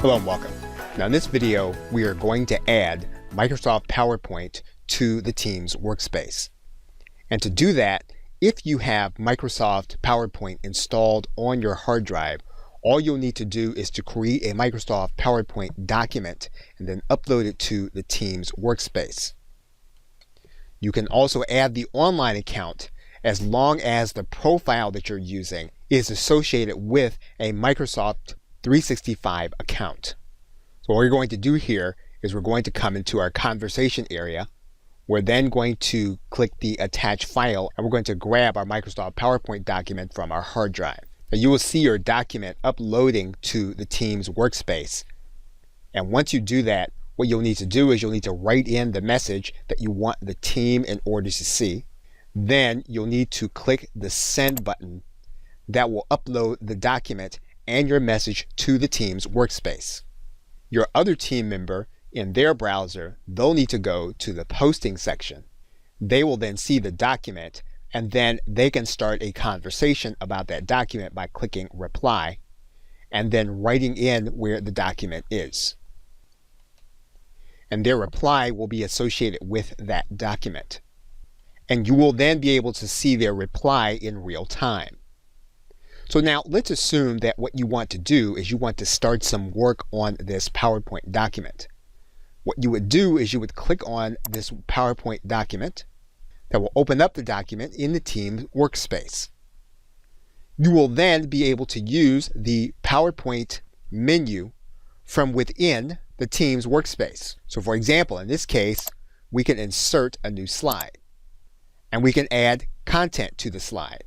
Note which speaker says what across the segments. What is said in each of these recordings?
Speaker 1: Hello and welcome. Now in this video, we are going to add Microsoft PowerPoint to the Teams workspace. And to do that, if you have Microsoft PowerPoint installed on your hard drive, all you'll need to do is to create a Microsoft PowerPoint document and then upload it to the Teams workspace. You can also add the online account as long as the profile that you're using is associated with a Microsoft 365 account. So what we're going to do here is we're going to come into our conversation area. We're then going to click the attach file and we're going to grab our Microsoft PowerPoint document from our hard drive. Now you will see your document uploading to the Teams workspace. And once you do that, what you'll need to do is you'll need to write in the message that you want the team in order to see. Then you'll need to click the send button that will upload the document and your message to the Teams workspace. Your other team member in their browser, they'll need to go to the posting section. They will then see the document and then they can start a conversation about that document by clicking reply and then writing in where the document is. And their reply will be associated with that document. And you will then be able to see their reply in real time. So now let's assume that what you want to do is you want to start some work on this PowerPoint document. What you would do is you would click on this PowerPoint document that will open up the document in the Teams workspace. You will then be able to use the PowerPoint menu from within the Teams workspace. So for example, in this case, we can insert a new slide and we can add content to the slide.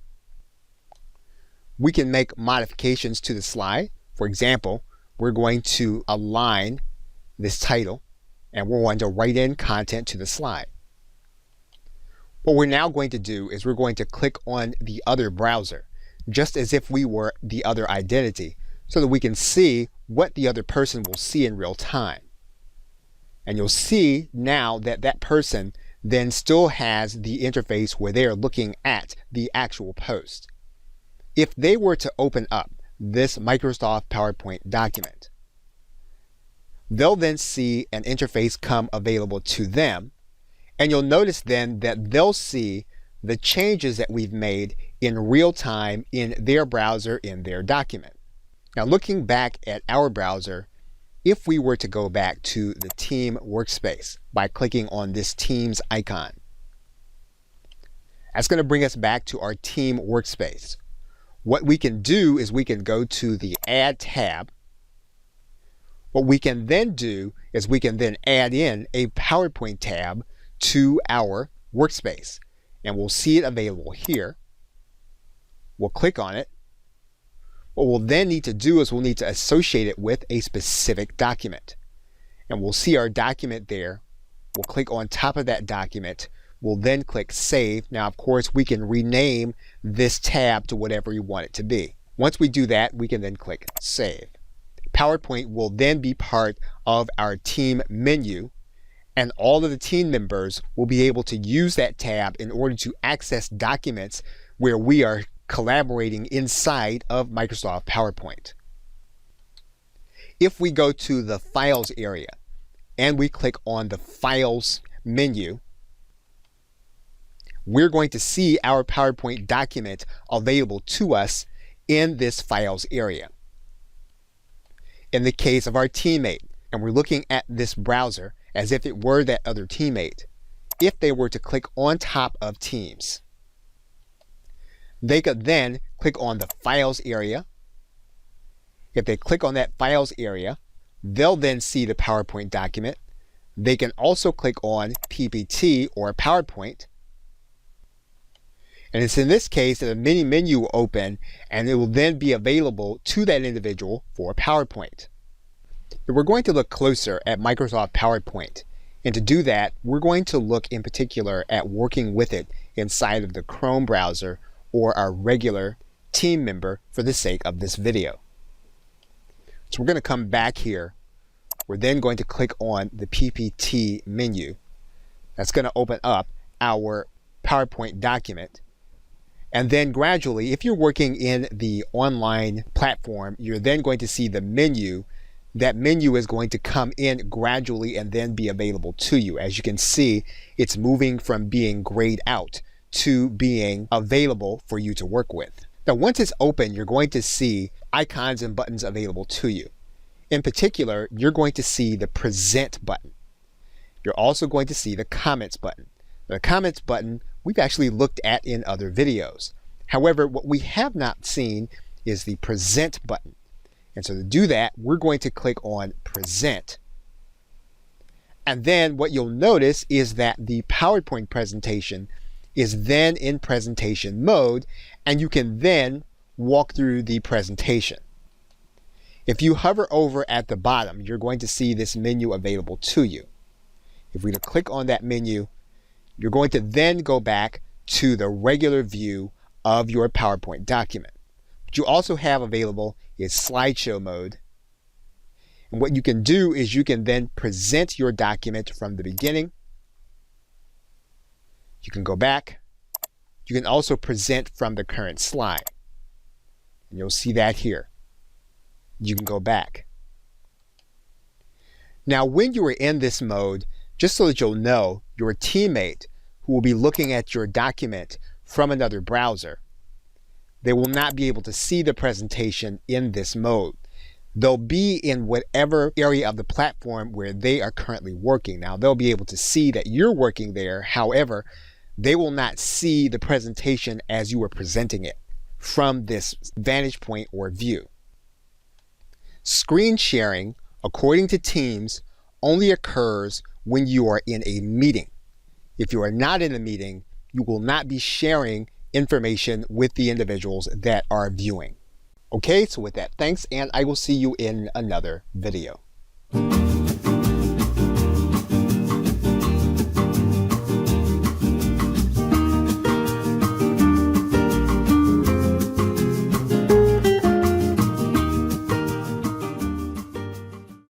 Speaker 1: We can make modifications to the slide. For example, we're going to align this title and we're going to write in content to the slide. What we're now going to do is we're going to click on the other browser, just as if we were the other identity, so that we can see what the other person will see in real time. And you'll see now that that person then still has the interface where they are looking at the actual post. If they were to open up this Microsoft PowerPoint document, they'll then see an interface come available to them, and you'll notice then that they'll see the changes that we've made in real time in their browser in their document. Now looking back at our browser, if we were to go back to the Team workspace by clicking on this Teams icon, that's going to bring us back to our Team workspace. What we can do is we can go to the Add tab. What we can then do is we can then add in a PowerPoint tab to our workspace. And we'll see it available here. We'll click on it. What we'll then need to do is we'll need to associate it with a specific document. And we'll see our document there. We'll click on top of that document. We'll then click Save. Now, of course, we can rename this tab to whatever you want it to be. Once we do that, we can then click Save. PowerPoint will then be part of our team menu, and all of the team members will be able to use that tab in order to access documents where we are collaborating inside of Microsoft PowerPoint. If we go to the Files area and we click on the Files menu, we're going to see our PowerPoint document available to us in this Files area. In the case of our teammate, and we're looking at this browser as if it were that other teammate, if they were to click on top of Teams, they could then click on the Files area. If they click on that Files area, they'll then see the PowerPoint document. They can also click on PPT or PowerPoint. And it's in this case that a mini menu will open and it will then be available to that individual for PowerPoint. But we're going to look closer at Microsoft PowerPoint. And to do that, we're going to look in particular at working with it inside of the Chrome browser or our regular team member for the sake of this video. So we're going to come back here. We're then going to click on the PPT menu. That's going to open up our PowerPoint document. And then gradually, if you're working in the online platform, you're then going to see the menu that menu is going to come in gradually and then be available to you. As you can see, it's moving from being grayed out to being available for you to work with. Now, once it's open, you're going to see icons and buttons available to you. In particular, you're going to see the Present button. You're also going to see the Comments button. The Comments button we've actually looked at in other videos. However, what we have not seen is the Present button. And so to do that, we're going to click on Present. And then what you'll notice is that the PowerPoint presentation is then in presentation mode, and you can then walk through the presentation. If you hover over at the bottom, you're going to see this menu available to you. If we click on that menu, you're going to then go back to the regular view of your PowerPoint document. What you also have available is slideshow mode. And what you can do is you can then present your document from the beginning. You can go back. You can also present from the current slide. And you'll see that here. You can go back. Now, when you are in this mode, just so that you'll know, your teammate who will be looking at your document from another browser, they will not be able to see the presentation in this mode. They'll be in whatever area of the platform where they are currently working. Now, they'll be able to see that you're working there. However, they will not see the presentation as you are presenting it from this vantage point or view. Screen sharing, according to Teams, only occurs when you are in a meeting. If you are not in a meeting, you will not be sharing information with the individuals that are viewing. Okay, so with that, thanks, and I will see you in another video.